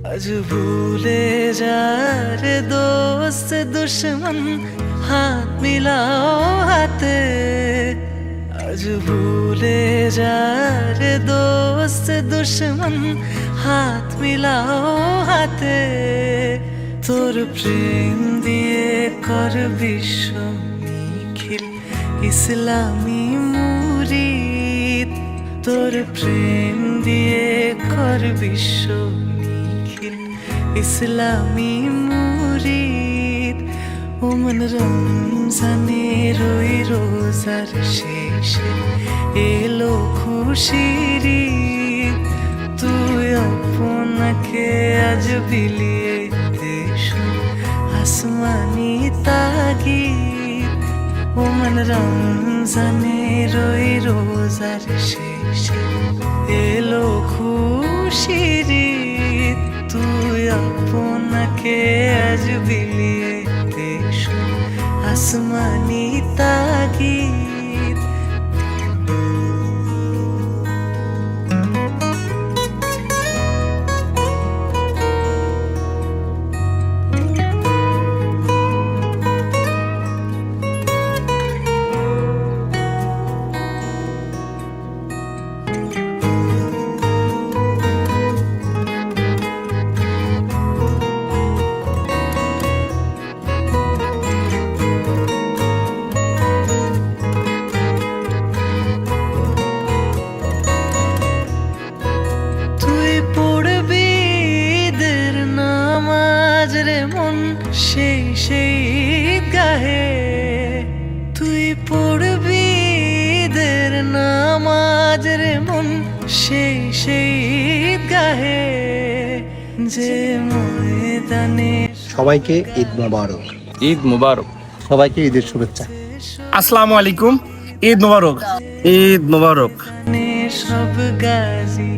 आज भूले जा रे दोस्त दुश्मन हाथ मिलाओ हाथे आज भूले जा रे दोस्त दुश्मन हाथ मिलाओ हाथे তোর প্রেম দিয়ে কর বিশ্ব নিখিল ইসলামী মুরিদ তোর প্রেম দিয়ে কর বিশ্ব নিখিল ইসলামী মুরিদ ওমন রমজানের ওই রোজার শেষে এলো খুশির ঈদ তুই আপনাকে আজ বিলিয়ে আসমানি তাগিদ ওমন রমজানের ওই রোজার শেষে এলো খুশির ঈদ তুই আপনাকে আজ বিলিয়ে দেশ আসমানি তাগিদ সেই সেই গাহে তুই পড়বি দের নামাজ রে মন সেই সেই গাহে যে ময়দানে সবাইকে ঈদ মোবারক। ঈদ মোবারক। সবাইকে ঈদের শুভেচ্ছা। আসসালামু আলাইকুম। ঈদ মোবারক। ঈদ মোবারক। সব গাজী